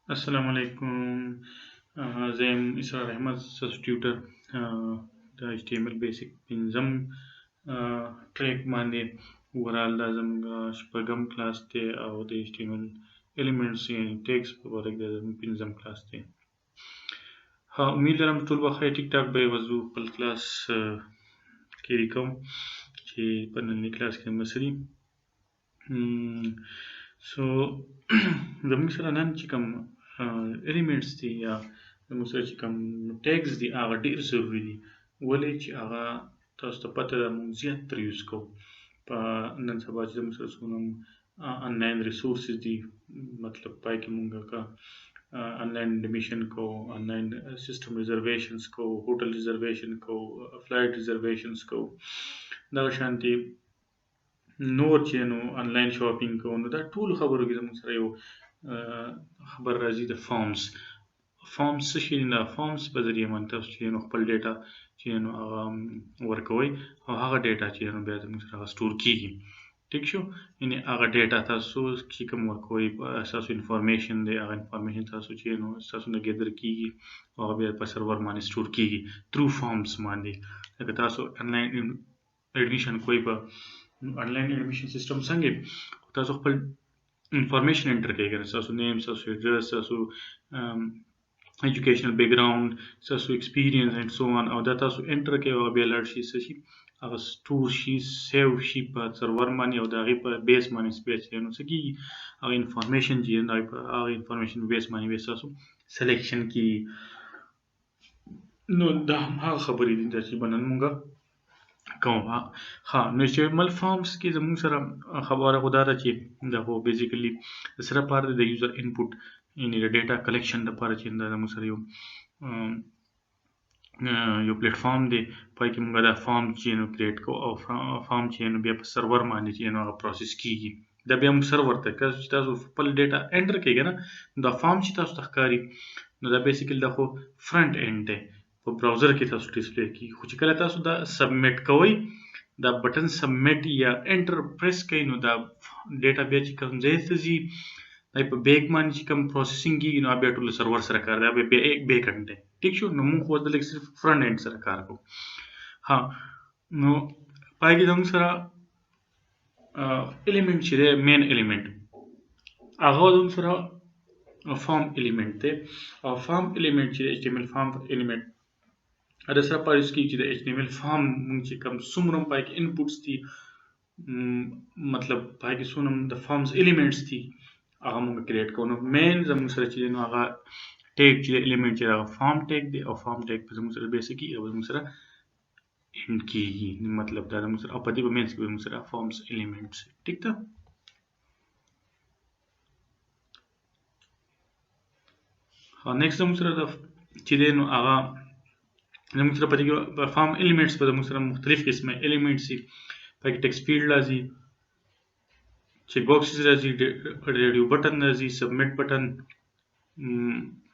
Assalamu alaikum. Zaim Israr Ahmad substitutor the HTML basic pinzam track mane overall lazım spagam class te او the HTML elements in text ورق د pinzam class te. ها امید لرم ټول به ښه ټیک ټاک به وضو خپل کلاس کیری کوم چې په نننۍ کلاس کې مسري سو زموږ سره نن چې کوم الیمنټس دي یا زموږ سره چې کوم ټیګز دي هغه ډېر ضروري دي ولې چې هغه تاسو ته پته ده موږ زیات تر یوز کوو په نن سبا چې زموږ سره څومره آنلاین ریسورسز دي مطلب پای کې موږ کا آنلاین اډمیشن کو آنلاین سیستم ریزرویشنز کو هوټل ریزرویشن کو فلایټ ریزرویشنز کو دا شانتي نور چې نو آنلاین شاپینګ کوو نو دا ټول خبرو کې زموږ سره یو خبر راځي د فارمز څه شي نه فارمز په ذریعه باندې تاسو چې نو خپل ډیټا چې نو هغه ورکوي او هغه ډیټا چې نو بیا زموږ سره سٹور کیږي ټیک شو یعنی هغه ډیټا تاسو چې کوم ورکوي په اساس انفارمیشن دی هغه انفارمیشن تاسو چې نو تاسو نه ګیدر کیږي او هغه بیا په سرور باندې سٹور کیږي تھرو فارمز باندې لکه تاسو آنلاین اډمیشن کوئی په آنلاین اډمیشن سیستم څنګه تاسو خپل انفارمیشن انټر کوي کنه تاسو نیم تاسو ایډرس تاسو educational background تاسو experience and so on او دا تاسو انټر کوي او بیا لړ شي څه شي هغه سٹور شي سیو شي په سرور باندې او دغه په بیس باندې سپیس نو څه کی هغه انفارمیشن چې هغه انفارمیشن بیس باندې بیس تاسو سلیکشن کی نو دا هغه خبرې دي چې بنن مونږه کوم ها نو چې مل فارمز کې زموږ سره خبره خدا ده چې دا هو بیسیکلی سره پاره د یوزر انپوټ یعنی د ډیټا کلیکشن لپاره چې دا زموږ سره یو پلیټ فارم دی پای کې موږ دا فارم چې نو کریټ کو او فارم چې نو بیا په سرور باندې چې نو هغه پروسس کیږي دا بیا موږ سرور ته چې تاسو خپل ډیټا انټر کړئ نه دا فارم چې تاسو ښکاری نو دا بیسیکلی دا خو فرنٹ اینډ دی په براوزر کې تاسو ډسپلی کی خو چې کله تاسو دا سبمیټ کوئ دا بٹن سبمیټ یا انټر پریس کوئ نو دا ډیټا بیا چې کوم ځای ته ځي دا په بیک باندې چې کوم پروسیسینګ کیږي نو بیا ټول سرور سره کار دی بیا ایک بیک انډ دی ٹھیک شو نو موږ خو د صرف فرنٹ اینډ سره کار کوو ها نو پای کې زموږ سره الیمنٹ چې دی مین الیمنٹ هغه زموږ سره فارم الیمنٹ دی او فارم الیمنٹ چې HTML فارم الیمنٹ دا سره پاره کې چې د HTML فارم موږ چې کوم څومره پای کې انپوټس دي مطلب پای کې څومره د فارمز الیمنټس دي هغه موږ کریټ کوو نو مین زموږ سره چې نو هغه ټیګ چې الیمنٹ چې هغه فارم ټیګ دی او فارم ټیګ په زموږ سره بیسیکلی او زموږ سره انډ کیږي مطلب دا زموږ سره او په دې په مینس کې زموږ سره فارمز الیمنټس ټیک ده ها نیکسټ زموږ سره چې دی نو هغه زموږ سره په دې کې فارم الیمنټس په زموږ سره مختلف قسمه الیمنټس دي په کې ټیکسټ فیلډ راځي چیک باکسز راځي ریډیو بٹن راځي سبمیټ بٹن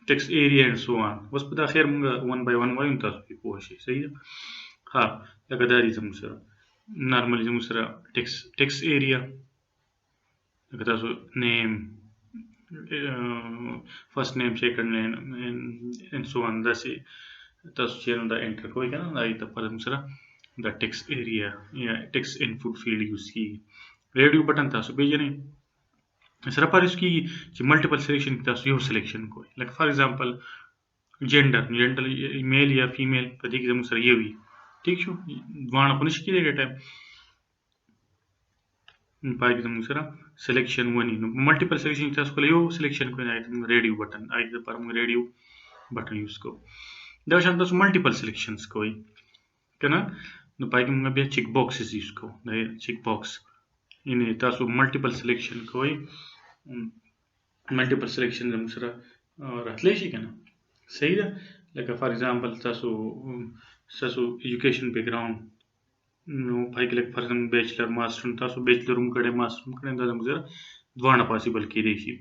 ټیکسټ ایریا اینڈ سو آن اوس په دا خیر موږ ون بای ون وایو تاسو په پوه شئ صحیح ده ها لکه دا دي زموږ سره نارملی زموږ سره ټیکسټ ایریا لکه تاسو نیم فرست نیم سیکنډ نیم اینڈ سو آن داسې تاسو چې نو دا انټر کوئ کنه دا ته په زموږ سره دا ټیکسټ ایریا یا ټیکسټ انپوټ فیلډ یوز کیږي ریډیو بٹن تاسو پیژنئ سره پاره کیږي چې ملټیپل سلیکشن تاسو یو سلیکشن کوئ لکه فار ایگزامپل جنډر میل یا فیمیل په دې کې زموږ سره یو وي ٹھیک شو دواړه خو نشي کېدای ټایم پای کې زموږ سره سلیکشن ونی نو ملټیپل سلیکشن تاسو کله یو سلیکشن کوئ ریډیو بٹن آی د پر موږ ریډیو بٹن یوز کوو دا شان تاسو ملټیپل سلیکشنز کوئ کنه نو پای کې موږ بیا چیک باکسز یوز کوو دا چیک باکس یعنی تاسو ملټیپل سلیکشن کوئ ملټیپل سلیکشن زموږ سره راتلی شي کنه صحیح ده لکه فار ایگزامپل تاسو ایجوکیشن بیک ګراوند نو پای کې لکه فار ایگزامپل بیچلر ماستر تاسو بیچلر هم کړئ ماستر هم کړئ دا زموږ سره دواړه پاسیبل کېدای شي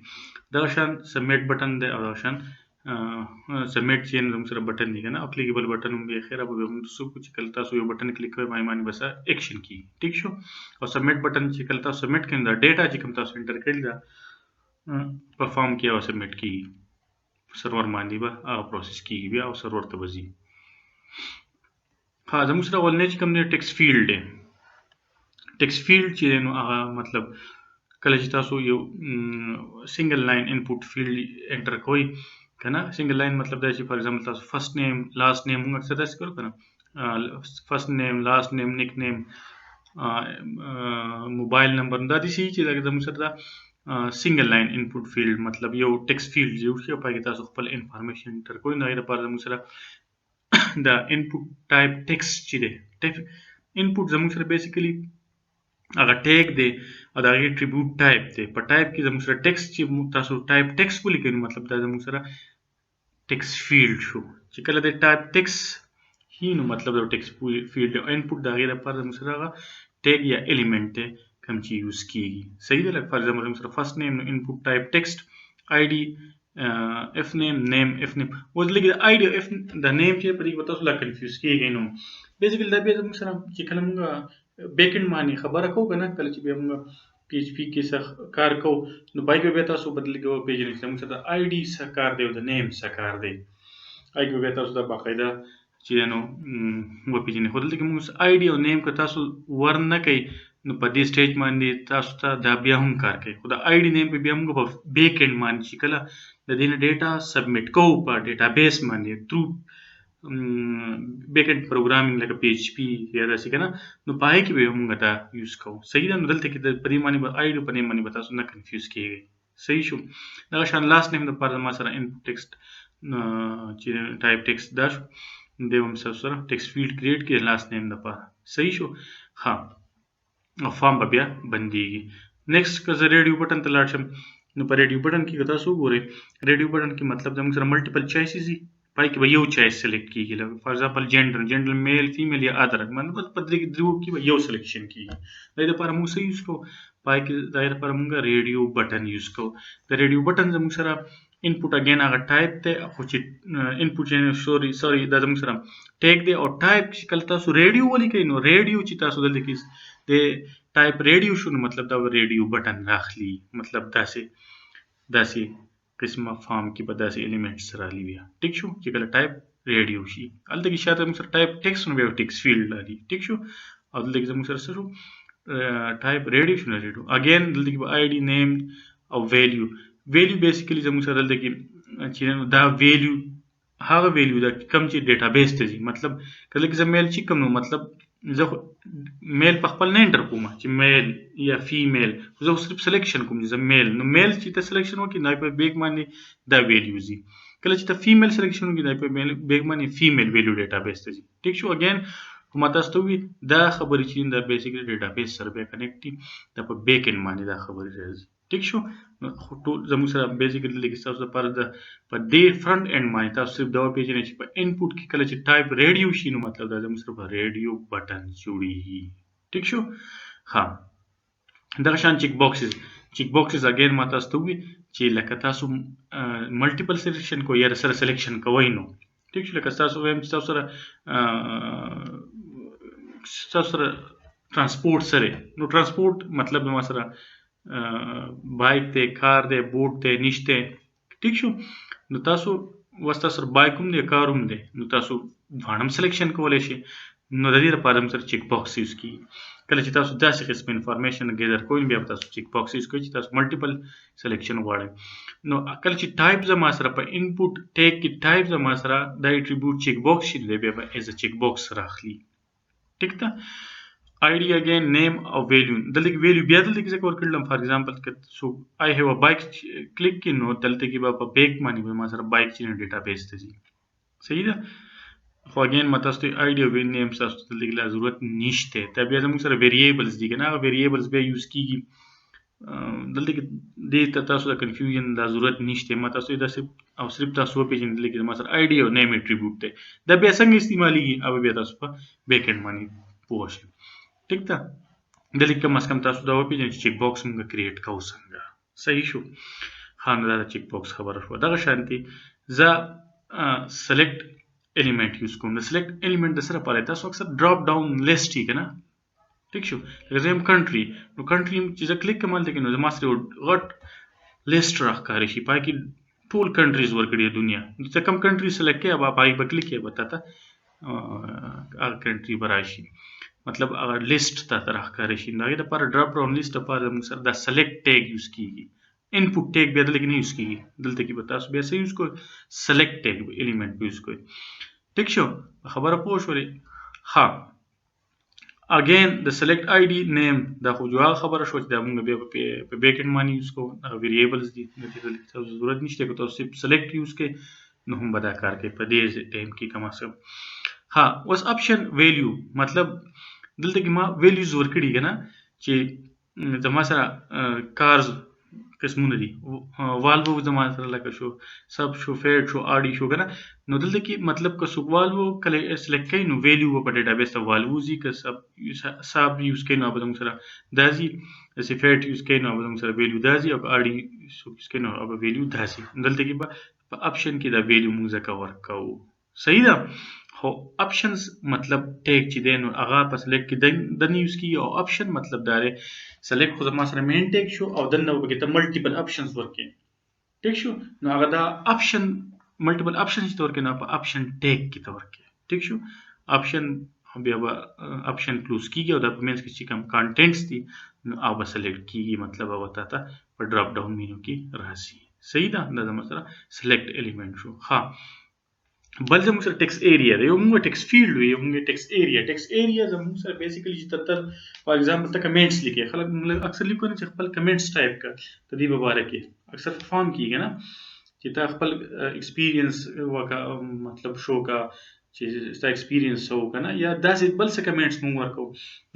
دا شان سبمیټ بٹن دی او دا شان سبمیټ چې زموږ سره بٹن دی کنه اپلیکیبل بٹن هم به خیره به موږ څه چې کله تاسو یو بٹن کلیک کوئ باندې بس اکشن کی ٹھیک شو او سبمیټ بٹن چې کله تاسو سبمیټ کړئ دا ډیټا چې کوم تاسو انټر کړل دا پرفارم کیږي او سبمیټ کیږي سرور باندې به هغه پروسس کیږي بیا او سرور ته به ځي. ها زموږ سره اولنی چې کوم دی ټیکسټ فیلډ دی. ټیکسټ فیلډ چې دی نو هغه مطلب کله چې تاسو یو سنگل لاین انپوټ فیلډ انټر کوئ کنه. سنگل لاین مطلب دا چې فار ایگزامپل تاسو فرست نیم لاست نیم موږ اکثر داسې کوو کنه. فرست نیم لاست نیم نیک نیم موبایل نمبر دا دي چې زموږ سره دا سنگل لاین انپوټ فیلډ مطلب یو ټیکسټ فیلډ جوړ شي او پکې تاسو خپل انفارمیشن انټر کوئ. نو دا لپاره زموږ سره دا انپوټ ټایپ ټیکسټ چې دی انپوټ زموږ سره بیسیکلی هغه ټیګ دی او د هغې اټریبیوټ ټایپ دی. په ټایپ کې زموږ سره ټیکسټ چې تاسو ټایپ ټیکسټ ولیکئ نو مطلب دا زموږ سره ټیکسټ فیلډ شو. چې کله د ټایپ ټیکسټ هي نو مطلب د ټیکسټ فیلډ انپوټ د هغې لپاره زموږ سره هغه ټیګ یا الیمنټ دی کوم چې یوز کیږي. صحیح ده. لکه فار ایگزامپل زموږ سره فرست نیم نو انپوټ ټایپ ټیکسټ آی ډي اف نیم نیم اف نیم. اوس لکه د آی ډي او اف د نیم چې په دې کې تاسو لا کنفیوز کیږئ نو بیسیکلی دا بیا زموږ سره چې کله موږ بیک اینډ باندې خبره کوو کنه کله چې بیا موږ پی ایچ پی کې څه کار کوو نو پای کې بیا تاسو بدلې کوو پیژنئ چې موږ سره د آی ډي څه کار دی او د نیم څه کار دی. آی کې بیا تاسو دا باقاعده چې نو وپیژنئ. خو دلته کې موږ آی ډي او نیم که تاسو ور نه کوئ نو په دې سټیج باندې تاسو ته دا بیا هم کار کوي. خو د آی ډي نیم په بیا موږ په بیک اینډ باندې چې کله د دې نه ډیټا سبمیټ کوو په ډیټا بیس باندې تھرو بیک اینډ پروګرامینګ لکه پی ایچ پی یا داسې کنه نو په هغې کې به موږ دا یوز کوو. صحیح ده. نو دلته کې په دې باندې به آی ډي په نیم باندې به تاسو نه کنفیوز کیږئ. صحیح شو. دغه شان لاست نیم دپاره زما سره انپوټ ټیکسټ چې ټایپ ټیکسټ دا شو دی هم سره ټیکسټ فیلډ کریټ کړي لاست نیم دپاره. صحیح شو. ها او فارم به بیا بندېږي. نیکسټ که زه ریډیو بټن ته لاړ شم نو په ریډیو بټن کې که تاسو وګورئ ریډیو بټن کې مطلب زموږ سره ملټیپل چوایسز دي. پای کې به یو چوایس سلیکټ کیږي. لکه فار ایگزامپل جنډر میل فیمیل یا ادر مطلب په درو کې به یو سلیکشن کیږي. د دې لپاره موږ څه یوز کوو پای کې د دې لپاره موږ ریډیو بټن یوز کوو. د ریډیو بټن زموږ سره انپوټ اگین هغه ټایپ دی خو چې انپوټ سوري دا زموږ سره ټیګ دی او ټایپ چې کله تاسو ریډیو ولیکئ نو ریډیو چې تاسو دلته کې د ټایپ ریډیو شو نو مطلب دا ریډیو بټن راخلي. مطلب داسې قسمه فارم کې به داسې الیمنټس راغلي بیا. ټیک شو. چې کله ټایپ ریډیو شي هلته کې شاته موږ سره ټایپ ټیکسټ نو بیا ټیکسټ فیلډ راځي. ټیک شو. او دلته کې زموږ سره څه شو ټایپ ریډیو شو نه ریډیو اگین دلته کې به آی ډي نیم او ویلیو. ویلیو بیسیکلی زموږ سره دلته کې چې دا ویلیو هغه ویلیو ده کوم چې ډیټا بیس ته ځي. مطلب کله کې زه میل چې کوم نو مطلب زه میل په خپل نه انټر کوم چې میل یا فیمیل زه صرف سلیکشن کوم چې زه میل نو میل چې ته سلیکشن وکړې نو په بیک باندې دا ویلیو ځي. کله چې ته فیمیل سلیکشن وکړې نو په بیک باندې فیمیل ویلیو ډیټا بیس ته ځي. ټیک شو. اگین ما تاسو ته وی دا خبرې چې دا بیسیکلی ډیټا بیس سره بیا کنیکټ دي دا په بیک اینډ باندې دا خبرې راځي. ټیک شو. خو ټول زموږ سره بیسیکلی لکه تاسو لپاره د په دې فرنٹ اینډ باندې تاسو صرف دا وپېژنئ چې په انپوټ کې کله چې ټایپ ریډیو شي نو مطلب دا زموږ سره په ریډیو بټن جوړېږي. ټیک شو. ها دغه شان چیک باکسز اگین ما تاسو ته ووي چې لکه تاسو ملټیپل سلیکشن کوئ یا سره سلیکشن کوئ نو ټیک شو. لکه تاسو وایم چې تاسو سره ترانسپورټ سره نو ترانسپورټ مطلب ما سره بایک دی کار دی بوټ دی نشته. ټیک شو. نو تاسو واسطه سره بایک هم دی کار هم دی نو تاسو دواړه هم سلیکشن کولی شئ. نو د دې لپاره هم سره چیک باکس یوز کیږي. کله چې تاسو داسې قسم انفارمیشن ګیدر کوئ بیا تاسو چیک باکس یوز کوئ چې تاسو ملټیپل سلیکشن غواړئ. نو کله چې ټایپ زما سره په انپوټ ټیګ کې ټایپ زما سره دا اټریبیوټ چیک باکس شي دی بیا به ایز ا چیک باکس راخلي. ټیک ده. آی ډي اگین نیم او ویلیو دلته کې ویلیو بیا دلته کې څه ورکړم فار ایگزامپل که سو آی هیو ا بایک کلیک کړي نو دلته کې به په بیک باندې به ما سره بایک چې ډیټا بیس ته ځي. صحیح ده. خو اگین ما تاسو ته آی ډي او نیم تاسو ته دلته کې ضرورت نشته. دا بیا زموږ سره ویریبلز دي که نه هغه ویریبلز بیا یوز کیږي. دلته کې دې ته تاسو د کنفیوژن دا ضرورت نشته. ما تاسو ته داسې او صرف تاسو وپېژنئ دلته کې ما سره آی ډي او نیم اټریبیوټ دی دا بیا څنګه استعمالیږي او بیا تاسو په بیک اینډ باندې پوه شئ. ټیک ده. دلته کم از کم تاسو دا وپېژنئ چې چیک باکس موږ کریټ کوو څنګه. صحیح شو. ها نو دا د چیک باکس خبره شوه. دغه شانتي زه سلیکټ الیمنٹ یوز کوم. د سلیکټ الیمنٹ د سره لپاره تاسو اکثر ډراپ ډاون لیست یې که نه. ټیک شو. لکه زه یم کنټري نو کنټري چې زه کلیک کوم هلته کې نو زما سره یو غټ لیست راښکاره شي. پای کې ټول کنټریز ورکړي دنیا ته کم کنټری سلیکټ کې अब پای په کلیک کې وتا هغه کنټری براشي مطلب هغه لیست ته راښکاره شي نو هغې دپاره ډراپ ډاون لیست لپاره موږ سره دا سلیکټ ټیګ یوز کیږي انپوټ ټیګ بیا دلته کې نه یوز کیږي دلته کې به تاسو بیا څه یوز کوئ سلیکټ ټیګ الیمنټ یوز کوئ ټیک شو خبره پوه شولې ها اگین د سلیکټ آی ډي نیم دا خو جواب خبره شو چې دا موږ بیا په بیک اینډ باندې یوز کوو هغه ویریبلز دي نو دې ته ضرورت نشته که تاسو سلیکټ یوز کړئ نو هم به دا کار کوي په دې ټایم کې کم از کم ها اوس اپشن ویلیو مطلب دلته کې ما ویلیوز ورکړي کنه چې زما سره کارز قسمونه دي والوو زما سره لکه شو سب شو فیډ شو آر ډي شو کنه نو دلته کې مطلب که څوک والوو کله سلیکټ کوي نو ویلیو په ډیټابیس ته والوو ځي که سب یوز کوي نو به زموږ سره دا ځي داسې فیډ یوز کوي نو به زموږ سره ویلیو دا ځي او آر ډي څوک یوز کوي نو به ویلیو دا ځي دلته کې به په اپشن کې دا ویلیو موږ ځکه ورکوو صحیح ده خو اپشنز مطلب ټیګ چې دی نو هغه په سلیکټ کې دننه یوز کیږي او اپشن مطلب دا دی سلیکټ خو زما سره مین ټیګ شو او دننه به کې ته ملټیپل اپشنز ورکې ټیک شو نو هغه دا اپشن ملټیپل اپشنز چې ته ورکې نو په اپشن ټیګ کې ته ورکې ټیک شو اپشن بیا به اپشن کلوز کیږي او دا په منځ کې چې کوم کانټینټس دي نو هغه به سلیکټ کیږي مطلب هغه ته په ډراپ ډاون مینو کې راځي صحیح ده دا زما سره سلیکټ الیمنٹ شو ها بل زموږ سره ټیکس ایریا دی یو موږ ټیکس فیلډ وي یو موږ ټیکس ایریا زموږ سره بیسیکلی چې تر فار ایگزامپل ته کمنټس لیکي خلک اکثر لیکو نه چې خپل کمنټس ټایپ کړه د دې په اړه کې اکثر فارم کیږي نه چې تا خپل ایکسپیرینس وکا مطلب شو کا چې ستا ایکسپیرینس وو کنه یا داسې بل څه کمنټس موږ ورکو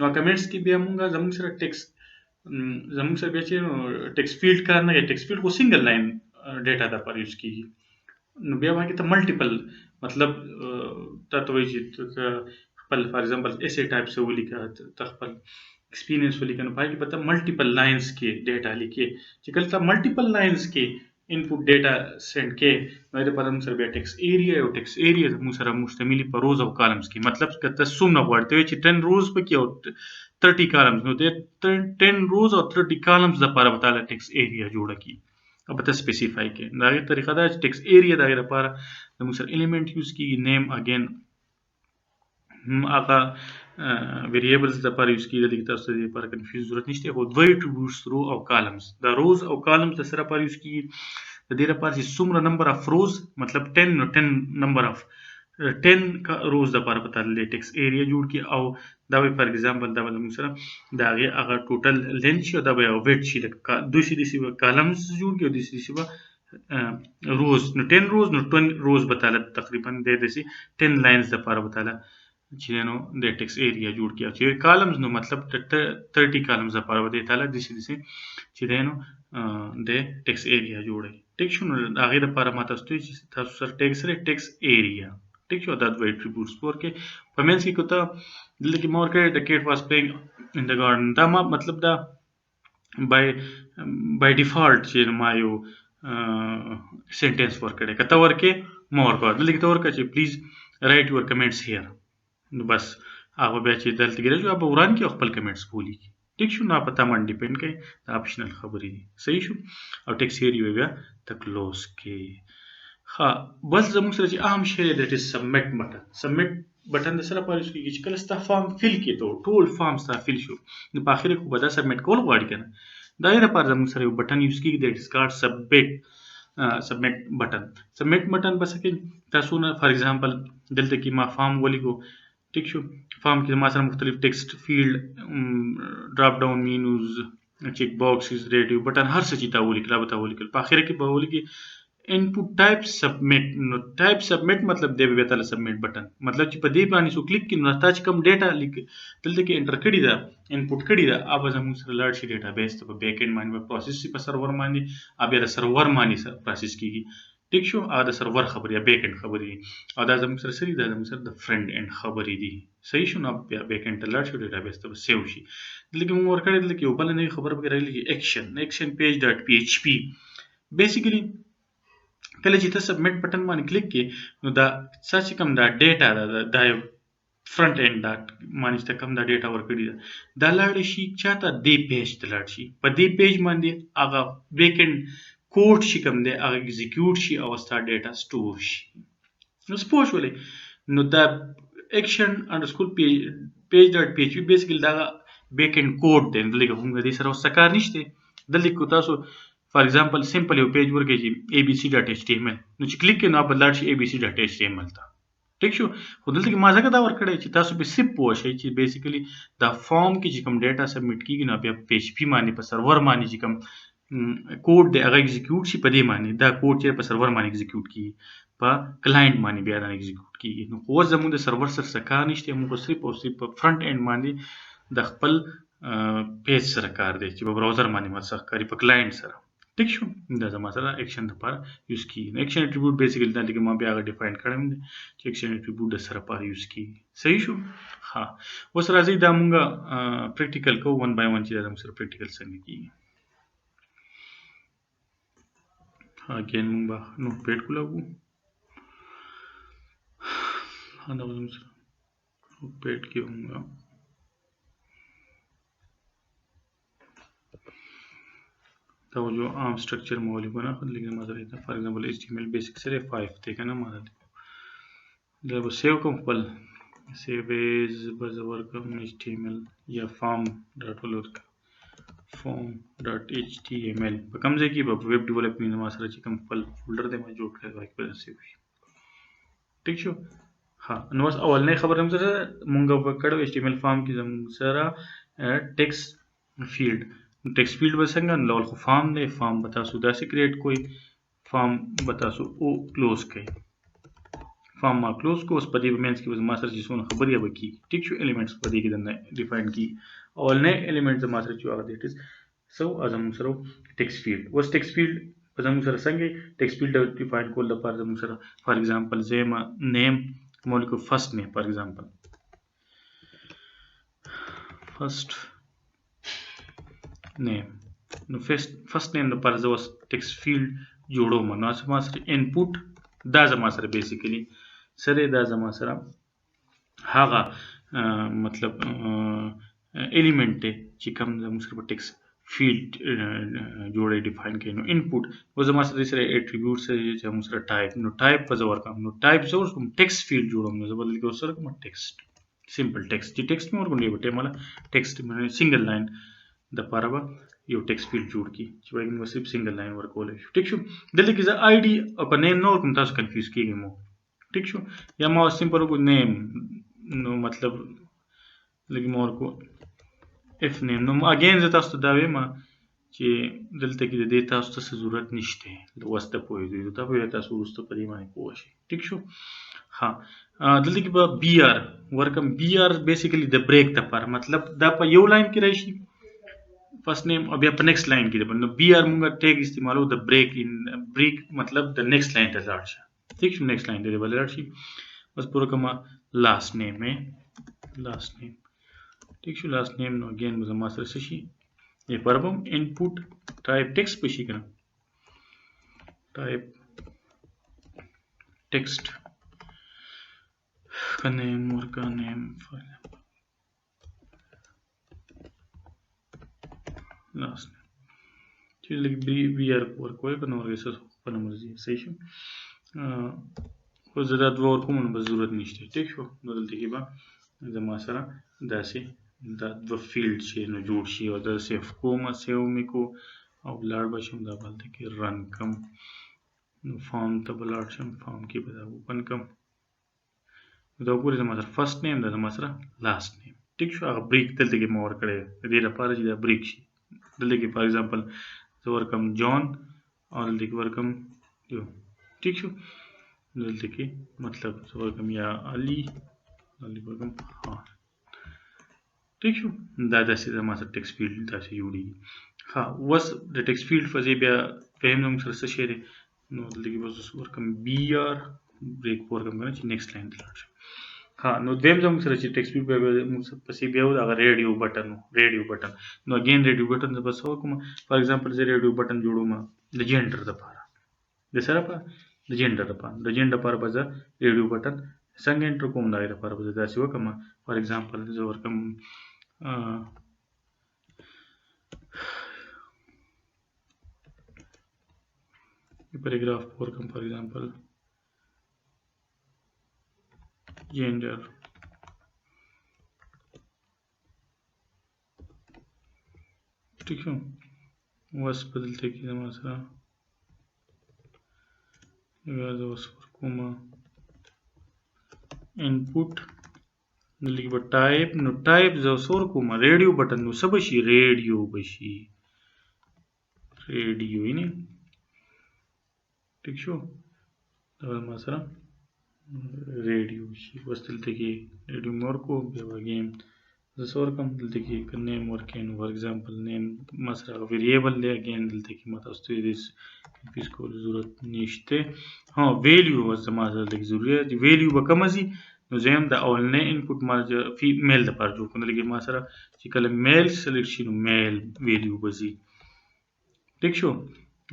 نو کمنټس کې بیا موږ زموږ سره ټیکس زموږ سره بیا چې ټیکس فیلډ کار نه ټیکس فیلډ خو سنگل لاین ډیټا د پر یوز کیږي نو بیا باندې ته ملټیپل مطلب ته وایي چې خپل فار ایگزامپل ایسے ټایپ څه ولیکه ته خپل ایکسپیرینس ولیکه نو پای کې پته ملټیپل لاینز کې ډیټا لیکي چې کله ته ملټیپل لاینز کې انپوټ ډیټا سند کې نو د پدم سره بیا ټیکس ایریا او ټیکس ایریا موږ سره مشتمل په روز او کالمز کې مطلب کته څومره غواړئ چې 10 روز پکې او 30 کالمز نو د 10 روز او 30 کالمز لپاره به ټیکس ایریا جوړه کی अब पता स्पेसिफाई के दागे तरीका दा text area दागे लپاره د موږ سره الیمنٹ یوز کیږي نیم اگین هغه ویریبلز د لپاره یوز کیږي د تاسو لپاره کنفیوز ضرورت نشته خو دوی اټریبیوټس رو او کالمز دا روز او کالمز د سره لپاره یوز کیږي د دې لپاره چې څومره نمبر اف روز مطلب 10 نو 10 نمبر اف 10 کا روز د لپاره پته ټیکس ایریا جوړ کی او دا به فار ایگزامپل دا به موږ سره دا هغه ټوټل لینث شو دا به ویټ شي د دوی سي کالمز جوړ کی او د سي روز نو 10 روز نو 20 روز بتاله تقریبا د دې 10 لاینز د لپاره بتاله چې نو د ټیکس ایریا جوړ کی چې کالمز نو مطلب 30 کالمز د لپاره وته تعالی د سي چې نو د ټیکس ایریا جوړي ټیک شو نو هغه د لپاره ماته ستوي چې تاسو سره ټیکس ایریا ټیک شو دا دوه اټریبیوټس ورکه په منځ کې کوته دلته کې مور کې د کیټ واز پلیینګ ان د ګارډن دا ما مطلب دا بای ډیفالت چې ما یو سنټنس ورکړي کته ورکه مور کو دلته کې ته ورکه چې پلیز رائټ یور کمنټس هیر نو بس هغه بیا چې دلته کې راځي په وران کې خپل کمنټس بولی ټیک شو نه پتا من ډیپند کوي دا اپشنل خبرې دي صحیح شو او ټیکس ایریا بیا ته کلوز کې ها بس زموږ سره چې اهم شی د سبمټ بٹن د سره پاره کیږي چې کله ستا فارم فیل کې ته ټول فارم ستا فیل شو نو په اخر کې به دا سبمټ کول غواړي کنه دا یې لپاره زموږ سره یو بٹن یوز کیږي د ډیسکارډ سبمټ بٹن بس کې تاسو نه فار ایگزامپل دلته کې ما فارم ولیکو ټیک شو فارم کې ما سره مختلف ټیکسټ فیلډ ډراپ ډاون مینوز چیک باکسز ریډیو بٹن هر څه چې تا ولیکل به تا ولیکل په اخر کې به ولیکي input type submit نو type submit مطلب دی به تعالی submit بٹن مطلب چې په دې باندې سو کلیک کړئ نو تاسو کوم ډیټا لیک دلته کې انټر کړی دا انپوټ کړی دا اوب زموږ سره لاړ شي ډیټابیس ته په بیک اینډ باندې پروسس په سرور باندې اوب د سرور باندې پروسس کیږي ټیک شو دا د سرور خبرې بیک اینډ خبرې او دا زموږ سره سری دا زموږ سره د فرنٹ اینډ خبرې دي صحیح شو نو بیک اینډ ته لاړ شي ډیټابیس ته سیو شي دلته کې موږ ورکړی دلته کې یو بل نوې خبر به راغلی action page.php بیسیکلی کله چې ته سبمټ بٹن باندې کلیک کې نو دا سچ کم دا ډیټا دا فرنٹ اینڈ دا باندې ته کم دا ډیټا ورکړي دا لاړ شي چاته دی پیج ته لاړ شي په دې پیج باندې هغه بیک اینڈ کوډ چې کوم دی هغه اکزیکیوټ شي او ستا ډیټا سټور شي. نو څه پوه شولې؟ نو دا اکشن انډرسکور پیج ډاټ پی ایچ پی بیسیکلی دا بیک اینډ کوډ دی. دلته هم د دې سره اوس څه کار نشته. دلته کو تاسو فار ایگزامپل سمپل یو پیج ورکړئ چې abc.html، نو چې کلیک کړئ نو به لاړ شي abc.html ته. ټیک شو. خو دلته کې ما ځکه دا ورکړی چې تاسو به صرف پوه شئ چې بیسیکلی دا فارم کې چې کوم ډیټا سبمیټ کیږي نو بیا پی ایچ پی باندې په سرور باندې چې کوم کوډ دی هغه ایگزیکیوټ شي. په دې باندې دا کوډ چې په سرور باندې ایگزیکیوټ کیږي په کلاینټ باندې بیا دا ایگزیکیوټ کیږي. نو اوس زموږ د سرور سره څه کار نشته، موږ صرف او صرف په فرنٹ اینډ باندې د خپل پیج سره کار دی چې په براوزر باندې ما سره کاری په کلاینټ سره. ٹھیک شو. دا زما سره ایکشن لپاره یوز کیږي. ایکشن اټریبیوټ بیسیکلی دا لکه ما بیا هغه ډیفاین کړم چې ایکشن اټریبیوټ د سره لپاره یوز کیږي. صحیح شو. ها اوس راځي دا مونږه پریکټیکل کو 1 بای 1 چې دا موږ سره پریکټیکل څنګه کیږي. اگین مونږ به نوټ پیډ کولاو. دا موږ سره نوټ پیډ کې مونږه तो जो आम स्ट्रक्चर मौलिक बना लेकिन मजा लेता फॉर एग्जांपल HTML बेसिक से 5 थे ना मजा जब सेव कम पल सेव एज बजवर कम HTML या form.html कम से की वेब डेवलपमेंट मास्टर ची कम पल फोल्डर दे में जोड़ कर वाइक पर सेव ठीक शो. हाँ नोस अवल ने खबर हम सर मुंगा पकड़ो HTML फॉर्म की जम सरा टेक्स्ट फील्ड टेक्स्ट फील्ड बसंगा लॉल को फॉर्म ने फॉर्म बता सुधा से क्रिएट कोई फॉर्म बता सु ओ क्लोज कई फॉर्म मा क्लोज को उस पदी मेंस की मास्टर जी सोन खबर या बकी. ठीक शो. एलिमेंट्स पदी की दन डिफाइन की ऑल ने एलिमेंट्स मास्टर जो आगे दैट इज सो अजम सरो text field was text field अजम सर संगे टेक्स्ट फील्ड डिफाइन को द पर अजम सर फॉर एग्जांपल जेमा नेम मोल को first name for example first name नो फर्स्ट नेम द पर जो टेक्स्ट फील्ड जोड़ो मनो असमा सर इनपुट दा जमा सर बेसिकली सरे दा जमा सर हागा मतलब एलिमेंट है چې کوم زموږ سره په ټیکس فیلډ جوړې ډیفاین کړي. نو انپوټ و زما سره سره اټریبیوټ سره چې موږ سره ټایپ نو ټایپ په زور کوم نو ټایپ زور کوم ټیکس فیلډ جوړوم نو زبر لیکو سره کوم ټیکست سمپل ټیکست چې ټیکست مور کوم دی بټه مله ټیکست باندې سنگل لاین د پاره یو ټیکست فیلډ جوړ کی چې وایي نو صرف سنگل لاین ورکول شي. ٹھیک شو. دلته کې ز آی ډي او په نیم نو کوم تاسو کنفیوز کیږئ مو. ٹھیک شو. یا ما سمپل کو نیم نو مطلب لګي مور کو اف نیم نو اگین زه تاسو ته دا وایم چې دلته کې د دې تاسو ته ضرورت نشته د واسطه پوي دی دا به تاسو ورسته پرې باندې پوه شئ. ٹھیک شو. ها دلته کې به بی آر ورکم بی آر بیسیکلی د بریک د پر مطلب دا په یو لاین کې راشي فرست نیم او بیا په نیکست لاین کې نو بی آر موږ ټیګ استعمالو د بریک ان بریک مطلب د نیکست لاین ته لاړ شي. ٹھیک شو. نیکست لاین ته بل لاړ شي بس پورا کما لاست نیم ہے لاست نیم. ٹھیک شو. لاست نیم نو اگین مزما سره شي یہ پربم انپوٹ ٹائپ ٹیکسٹ پشي کنه ٹائپ टेक्स्ट का नेम और का नेम फॉर लास्ट चीज लाइक बी आर और कोई का नंबर ऐसा पन मर्जी सही शो को ज्यादा दो और को मन जरूरत नहीं. ठीक शो. बदलते की बा जमा सरा दासे दा दो फील्ड छे न जोड़ छे और दा सेव को मा सेव में को अब लाड बशम दा बोलते कि रन कम फॉर्म ته بلاړ شم فارم کې به دا اوپن کم دا وګورئ زما سره فرست نیم دا زما سره لاست نیم. ټیک شو. هغه بریک دلته کې مور کړی د دې لپاره چې دا بریک شي دلته کې فار ایگزامپل زه ورکم جان او دلته کې ورکم یو. ټیک شو. دلته کې مطلب زه ورکم یا علي ورکم ها. ٹھیک شو. دا داسې زما سره ټیکسټ فیلډ داسې جوړیږي. ها اوس د ټیکسټ فیلډ فزې بیا فهم موږ سره څه شی دی نو دلته کې بس ورکم بی آر بریک ورکم کنه چې نیکست لاین ته لاړ شي. ها نو دیم زموږ سره چې ټیکسټ فیلډ به موږ پسې بیا هغه ریډیو بٹن نو اگین ریډیو بٹن د بس وکم فار ایگزامپل زه ریډیو بٹن جوړوم د جنډر د لپاره د سره په د جنډر لپاره به زه ریډیو بٹن څنګه انټر کوم دا لپاره به داسې وکم فار ایگزامپل زه ورکم paragraph ورکم for example gender ٹھیک شو وس بدلته کې زما سره زه وس ورکوم input دلته به ټایپ نو ټایپ زه وس ورکوم ریډیو بټن نو څه بشي ریډیو بشي ریډیو یې ٹھیک شو دا زما سره ریډیو شي وس دلته کې ریډیو مې ورکو بیا به اګین زه څه ورکړم دلته کې که نیم ورکړی نو فار ایګزامپل نیم ما سره هغه ویریبل دی اګین دلته کې ما تاسو ته کنفیوز کولو ضرورت نشته ها ویلیو زما دلته کې ضروري دی ویلیو به کمه ځي نو زه هم د اولنی انپوټ ما میل دپاره جوړ کړم دلته کې ما سره چې کله میل سلیکټ شي نو میل ویلیو به ځي ټیک شو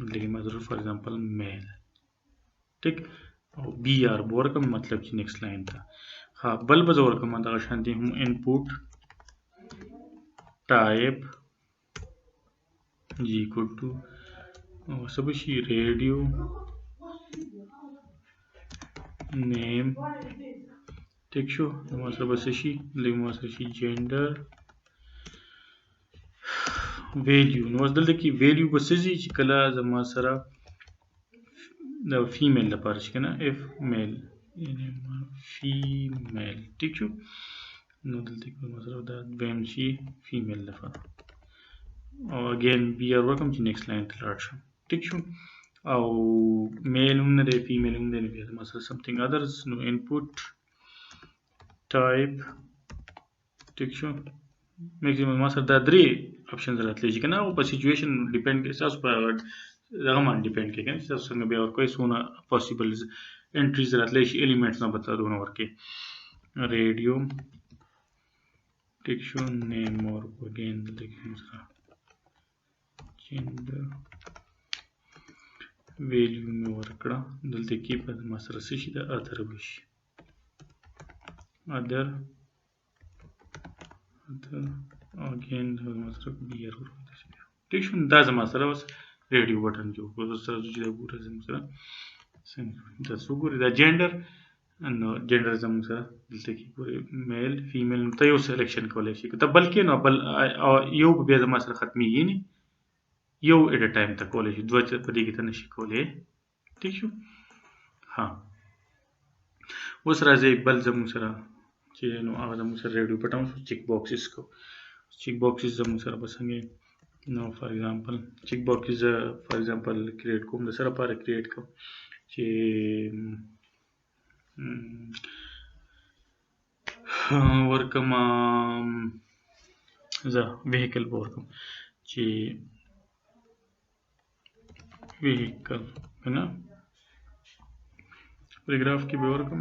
دلته کې ما ضرور فار ایګزامپل میل ټیک او بی آر به ورکړم مطلب چې نیکسټ لاین ته ها بل به زه ورکړم دغه شانتې هم انپوټ type is equal to څه به شي ریډیو نیم ټیک شو زما سره به څه شي دلته ما سره شي جینډر ویلیو نو اوس دلته کې ویلیو به څه ځي چې کله زما سره د فیمیل لپاره شي که نه اف میل فیمیل ټیک شو نو دلته کې ما سره دا دویم شي فیمیل لپاره او اګین بی آر ورکړم چې نیکسټ لاین ته لاړ شم ټیک شو او میل هم نه دی فیمیل هم نه دی بیا ما سره سمثینګ ادرز نو انپوټ ټایپ ټیک شو میکسیمم ما سره دا درې اپشنز راتلی شي که نه او په سچویشن ډیپینډ کوي ستاسو په دغه باندې ډیپینډ کوي که نه چې تاسو څنګه بیا ورکوئ څونه پاسبل انټریز راتلی شي ایلیمنټس نه به تا دونه ورکوي ریډیو ټیک شو نیم ورکو اګین دلته کې سره جینډر ویلیو مې ورکړه دلته کې به ما سره څه شي د ادر به شي ادر اګین ما سره بی آر ورکړه ټیک شو دا زما سره اوس ریډیو بټن جوړ کړو سره چې دا ګوره زموږ سره څنګه دا څو ګوري دا جینډر نو جینډر زموږ سره دلته کې ګورې میل فیمیل ته یو سلیکشن کولی شي که ته بل کې نو بل یو به بیا زما سره ختمیږي نه یو ایټ ا ټایم ته کولی شي دوه په دې کې ته نشي کولی ټیک شو ها اوس راځئ بل زموږ سره چې نو هغه زموږ سره ریډیو بټن شو چیک باکسز کو چیک باکسز زموږ سره به څنګه نو فار ایګزامپل چیک باکسز فار ایګزامپل کریټ کوم د سره لپاره کریټ کوم چې ورکم زه ویهیکل به ورکم چې ویهیکل که نه پریګراف کې به ورکم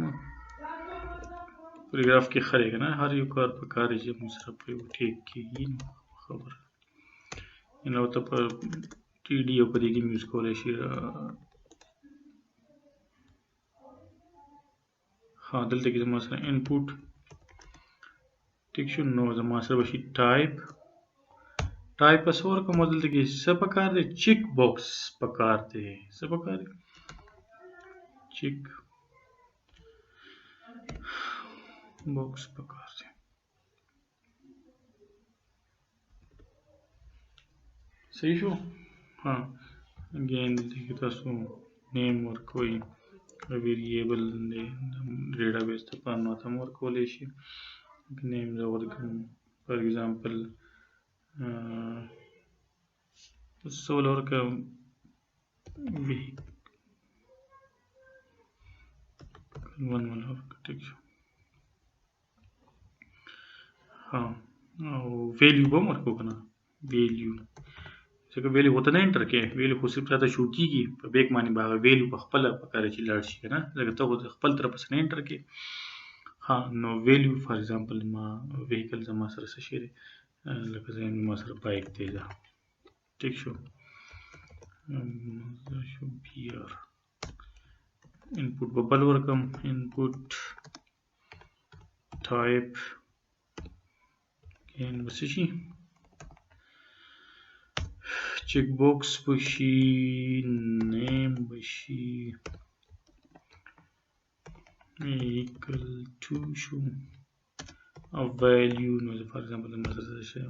پریګراف کې خرې که نه هر یو کار په کار چې موږ سره په یو ټیک کېږي نو خبره نو ته په ټي ډي او په دې کې یوز کولی شي ها دلته کې زما سره انپوټ ټیک شو نو زما سره به شي ټایپ ټایپ څه ورکړم دلته کې څه پکار دی چیک باکس پکار دی څه پکار دی چیک باکس پکار دی صحیح شو ها اګین دلته کې تاسو نیم ورکوئ ویریبل دی ډیټا بیس ته په نو هم ورکولی شي نیم زه ورکړم فار ایګزامپل څه ول ورکړم ون ول ورکړه ټیک شو ها او ویلیو به هم ورکړو که نه ویلیو ځکه ویلیو خو ته نه انټر کوې ویلیو خو صرف راته شو کېږي په بیک باندې به هغه ویلیو په خپله پکاره چې لاړ شي که نه ځکه ته خو د خپل طرف څخه نه انټر کوې ها نو ویلیو فار ایګزامپل ما ویهیکل زما سره څه شی دی لکه زه ما سره بایک دی دا ټیک شو شو بی آر انپوټ به بل ورکړم انپوټ ټایپ به څه شي چیک باکس بشي name بشي equal to شو او value نو for example مثلا شو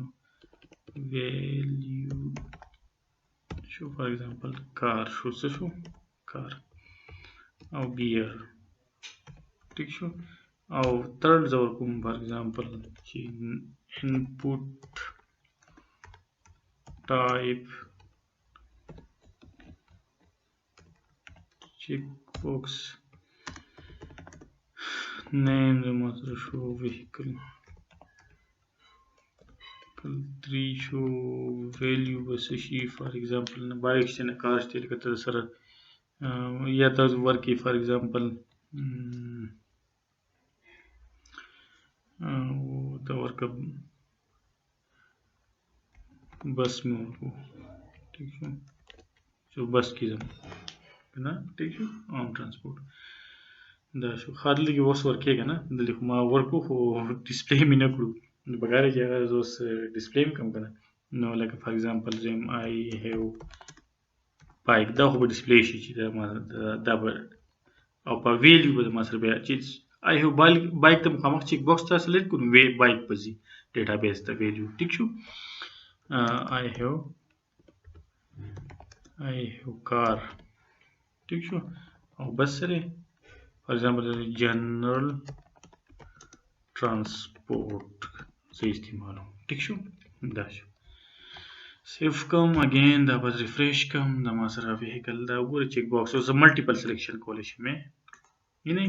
value شو for example car شو car او gear ٹھیک شو او third زور کوم for example چې input type checkbox name زموږ شو vehicle 3 شو value بس شي for example نه بایک چې نه کار شته لکه تر سره یا تاسو ورکی for example دا ورکه بس مې ورکو ٹھیک شو شو بس کې ځم کنه ٹھیک شو عام ترانسپورت دا شو خاطر کې اوس ورکې کنه دلته خو ما ورکو خو ډسپلی مې نه کړو بګاره چې هغه اوس ډسپلی کم کنه نو لکه فار ایگزامپل زم آی هاف بایک دا خو به ډسپلی شي چې دا او په ویلیو به ما سره بیا چې آی هاف بایک ته مخامخ چیک باکس ته سلیکټ کوم وی بایک پزي ډیټابیس ته ویلیو ټیک شو آی هاف کار ٹھیک شو او بس سره فار ایگزامپل جنرال ترانسپورت سے استعمالو ٹھیک شو دا شو سیف کوم اگین دا بس ریفریش کوم دا ما سره ویهیکل دا وګوره چیک باکس اوس ملټیپل سلیکشن کولی شم یعنی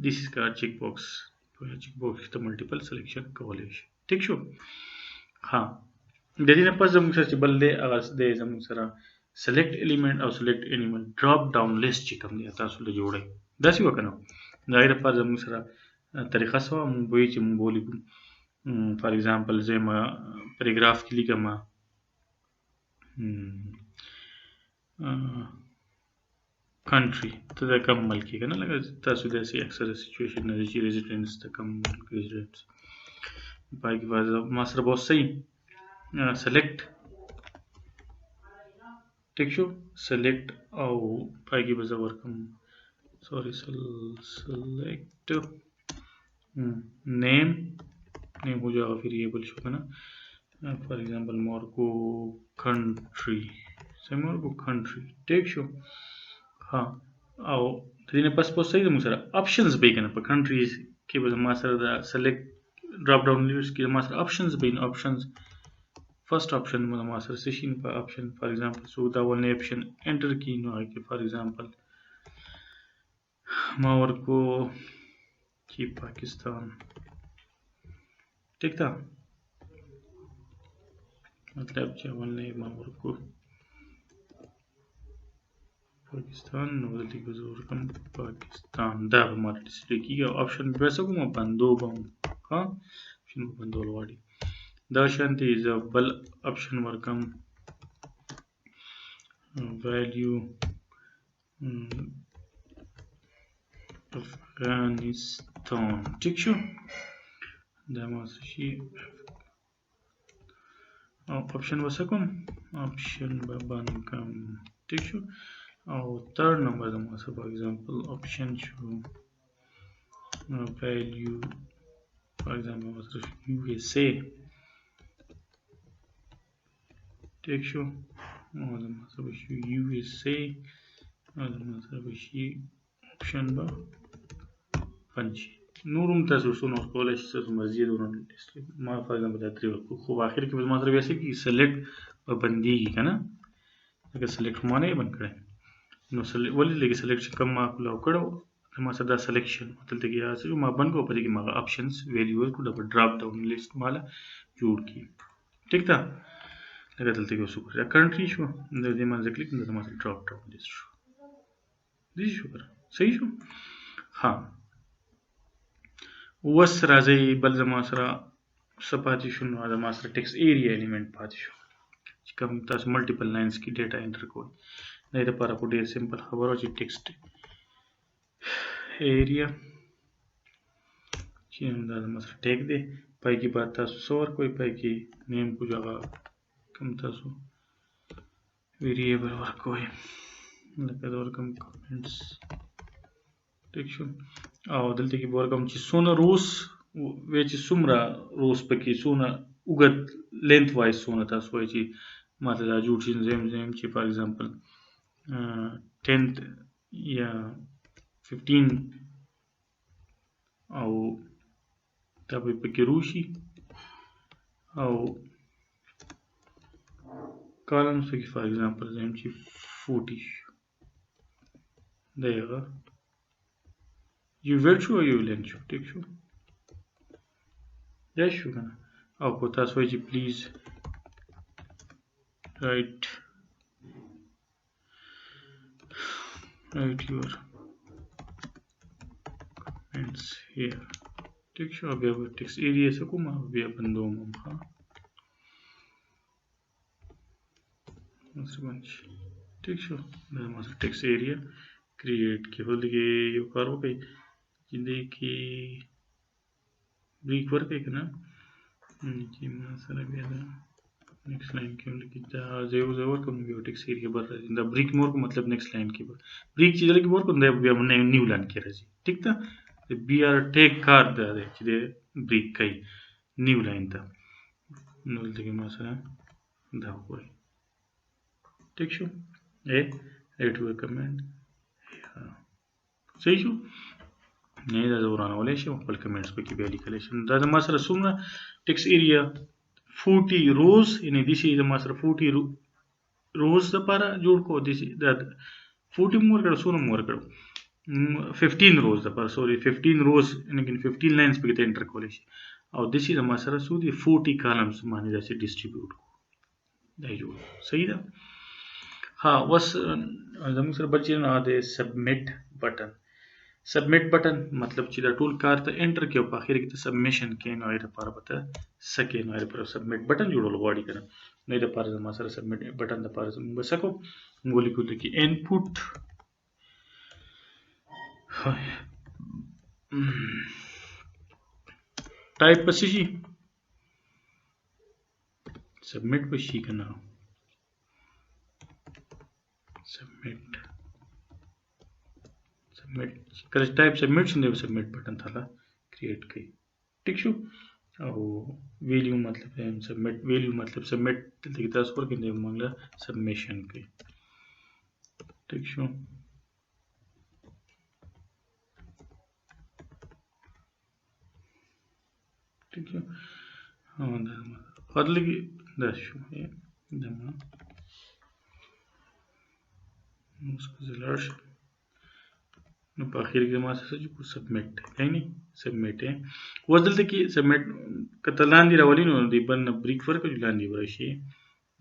دیس از کا چیک باکس ته ملټیپل سلیکشن کولی شي ٹھیک شو ها د دې نه پس زموږ سره چې بل دی هغه دی زموږ سره select element او select element drop down list چې کوم دی تاسو له جوړی داسې وکنه دا غیر په زموږ سره طریقه سو مونږ به چې مونږ ولیکو فار ایگزامپل زما پیراګراف کې لیکم country ته د کوم ملک کنه لکه تاسو داسې اکثر سچويشن نه چې ریزیډنس ته کوم ریزیډنس پای کې ما سره به صحیح select ٹھیک شو select او پای کې به زه ورکم sorry select name हो जाएगा variable show है ना for example मोरको कंट्री से मोरको country take show हाँ आओ तरीने पास पोस्ट सही तो मुझे ऑप्शंस भी करना पर कंट्रीज के बाद मास्टर दा सेलेक्ट ड्रॉप डाउन लिस्ट के मास्टर ऑप्शंस भी ऑप्शंस फर्स्ट ऑप्शन में मास्टर सेशन पर ऑप्शन फॉर एग्जांपल सो दा वन ऑप्शन एंटर की नो है कि फॉर एग्जांपल मोरको की पाकिस्तान ठीक था मतलब चावल नहीं मामूर को पाकिस्तान नवदली गुजर कम पाकिस्तान दा हमारे डिस्प्ले किया ऑप्शन वैसे को मैं बंदो बाऊं हाँ ऑप्शन बंदो लवाड़ी दा शांति इज अ बल ऑप्शन वर्कम वैल्यू अफगानिस्तान ठीक शो دا ماسه شي او آپشن وسکم آپشن به باندې کوم ٹھیک شو او third number د ماسه فار ایگزامپل آپشن شو value فار ایگزامپل ماسه USA ٹھیک شو او د ماسه شو USA او د ماسه شي آپشن به پنځه نورم تاسو څونه کولای شئ تاسو مرزي دوران ما فار ایگزامپل دا تری خو اخر کې ما سره ویسه کې سلیکټ په بنديږي کنه لکه سلیکټ معنی بند کړئ نو ولې لګي سلیکشن کم ما کولو کړو ما سره دا سلیکشن دلته کې راځي ما بند کو پدې کې ما آپشنز ویلیوز کو ډبل ډراپ ډاون لیست مالا جوړ کی ٹھیک تا لکه دلته کې وسو کړه کنټری شو د دې ما ځکه کلیک نو ما سره ډراپ ډاون لیست شو دې شو صحیح شو ها وس راځي بل زما سره سپاتې شو نو دا ما سره ټیکس ایریا الیمنٹ پاتې شو چې کوم تاسو ملټیپل لاینز کې ډیټا انټر کوئ دا لپاره په ډیر سمپل خبرو چې ټیکسټ ایریا چې دا ما سره ټیک دی پای کې بعد تاسو سور کوئی پای کې نیم کو جگہ کوم تاسو ویریبل ورکوي لکه دا ورکم کمنټس ټیک شو او دلته کې به ورکم چې څونه روس وی چې څومره روس پکې څونه اوږد لینث وایز څونه تاسو وایي چې ماته دا جوړ شي زم چې فار ایگزامپل 10 یا 15 او دا به پکې روشي او columns کې فار ایگزامپل زم چې 40 دغه یو ورډ شو یو لینث شو ټیک شو دا شو کنه او کو تاسو وایي چې پلیز write your comments here ټیک شو بیا به ټیکس ایریا څه کوم بیا بندوم ښه ټیک شو دا ماسه ټیکس ایریا کریټ کې ولګي یو کار وکړئ چې دې کې بریک ورکړئ کنه چې ما سره بیا دا نیکسټ لاین کې ولګي دا زه ورکوم یو ټیکس ایریا بر راځي دا بریک مور کو مطلب نیکسټ لاین کې بریک چې لګي ورکوم دا بیا نیو لاین کې راځي ټیک ده بی آر ټیک کار ده چې بریک کوي نیو لاین ته نو دغه ما سره دا وګورئ ٹھیک شو ایڈ ٹو کمنٹ صحیح شو نه دا ورانولای شم خپل کمنټس پکې بیا لیکلی شم دا زما سره څومره ټیکس ایریا 40 روز یعنی دسی زما سره 40 روز لپاره جوړ کو دسی دا 40 مور کړو څونه مور کړو 15 روز لپاره سوري 15 روز یعنی 15 لاینز پکې ته انټر کولای شي او دسی زما سره سو دي 40 کالمز باندې داسې ډیسټریبیوټ کو دا جوړ صحیح ده ها وس زموږ سره بل چې نه ده سبمټ بٹن مطلب چې دا ټول کار ته انټر کې او په اخر کې ته سبمیشن کې نو اې لپاره پته سکه نو اې لپاره سبمټ بٹن جوړول غواړي کنه نو اې لپاره زما سره سبمټ بٹن لپاره موږ بسکو موږ لیکو ته کې انپوټ ټایپ پسې شي سبمټ پسې کنه submit کله ټایپ سبمټ شنه سبمټ بٹن ته کریټ کړئ ټیک شو او ویلیو مطلب سبمټ ویلیو مطلب سبمټ دلته تاسو ورکړئ موږ سبمیشن کړئ ټیک شو ټیک شو او دا خدلګي دا شو دا उसको ज़लाश नो पाखिर के मास से जो सबमिट है नहीं सबमिट है वो दलते कि सबमिट कतलान दी रावली नो दी बन ब्रेक वर्क जो लान दी वरशी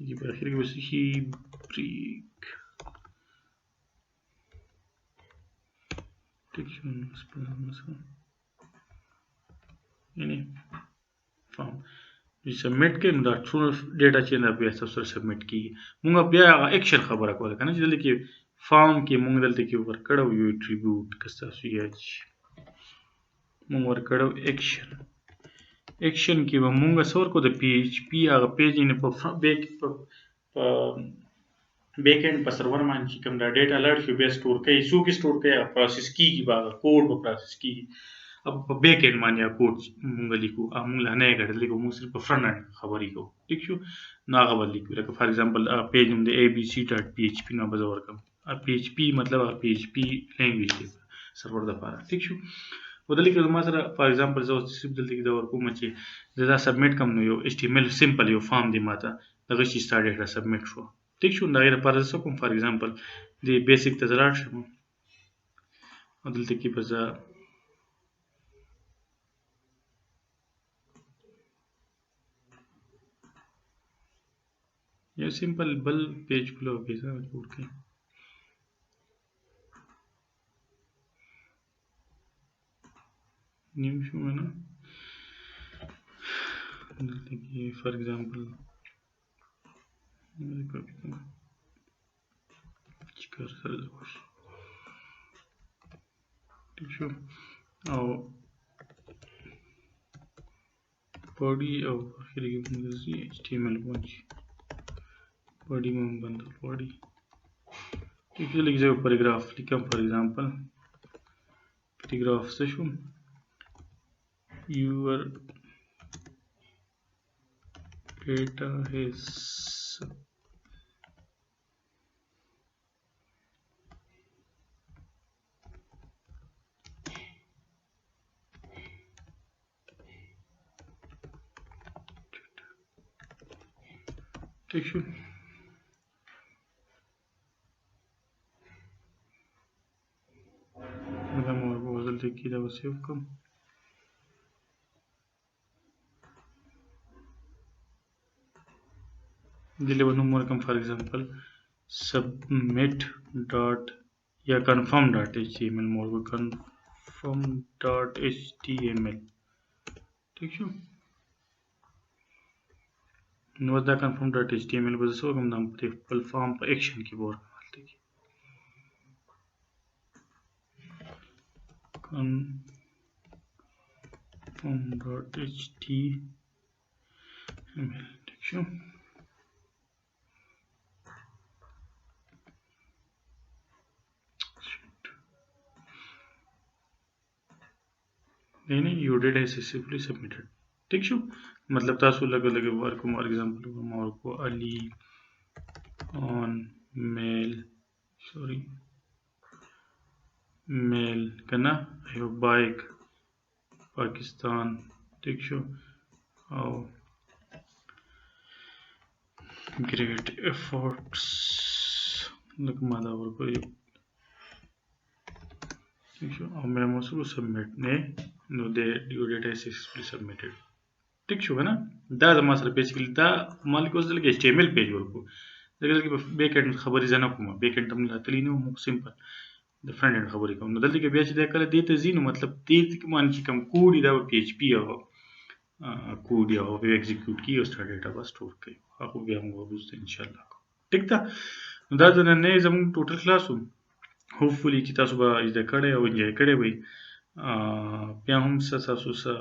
ये पाखिर के बस ही ब्रेक टेक्शन स्पेशल यानी फॉर्म چې سبمیټ کې نو دا ټول ډیټا چې نه بیا تاسو سبمیټ کیږي موږ بیا اکشن خبره کوله کنه چې دلته کې فارم کې موږ دلته کې ورکړو یو اټریبیوټ کستا سویاج موږ ورکړو اکشن کې به موږ سور کو د پی ایچ پی هغه پیج نه په بیک اینڈ په سرور باندې کوم دا ډیټا لړ شو به سٹور کوي سو کې سٹور کوي پروسس کیږي با کوډ په پروسس کیږي अब बैक एंड मानिया कोड मूंग लिखो मूंग लाने गड लिखो मूंग सिर्फ फ्रंट एंड खबर लिखो ठीक छो ना खबर लिखो लाइक फॉर एग्जांपल पेज हम दे abc.php ना बजावर कम php मतलब php लैंग्वेज के सर्वर द पारा ठीक छो बदली के ما سره फॉर एग्जांपल जो सिर्फ जल्दी के दवर कोम چې زدا سبمیټ کم نو یو html سمپل یو فارم دی ماته دغه شي سٹارټ سبمیټ شو ٹھیک شو دا غیر پر څه کوم فار एग्जांपल دی بیسیک ته زراټ شم دلته کې بزا یو سمپل بل پیج کلو پیسا جوړ کړئ نیو شو نه دلته کې فار ایگزامپل چیکار سره وش ٹھیک شو او body او اخر کې موږ html پونچ body में बंद body ठीक है लिख जाओ paragraph लिखा for example paragraph से शो your data is ठीक है मतलब और बहुत जल्दी की दवा सेव कम deliver no more come for example submit dot या confirm dot html more confirm dot html ठीक है नोदा confirm dot html बस सो कम नाम पे फुल फॉर्म पे एक्शन की बोर मालते की confirm dot html ठीक है नहीं you did successfully submitted ठीक है मतलब तासु लगे लगे वर्क फॉर एग्जांपल मोर को अली ऑन मेल सॉरी मेल करना है बाइक पाकिस्तान ठीक है और ग्रेट एफर्ट्स लग मादा वर्क को ठीक है और मैं मौसू सबमिट ने नो दे ड्यू डेट है सक्सेसफुली सबमिटेड ठीक है ना दा जमा सर बेसिकली दा मालिक वजल के एचटीएमएल पेज वर्को दगल के बैक एंड खबर जाना कोमा बैक एंड तम लातली नो मु सिंपल द फ्रंट एंड खबर को नो दल्दी के बेच दे कल देते जीनो मतलब देत के मान की कम कोड दा पीएचपी हो कोड या हो एग्जीक्यूट की और स्टार्ट डेटा बस स्टोर के आको भी हम वो इंशाल्लाह ठीक था दा जन ने जम टोटल क्लास होपफुली कि तासु बा इज कड़े और एंजॉय करे भाई प्या हम सासु सा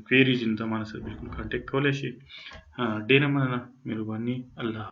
क्वेरीज इन तमाने से बिल्कुल कांटेक्ट कोले शे हाँ डेना मना मेहरबानी अल्लाह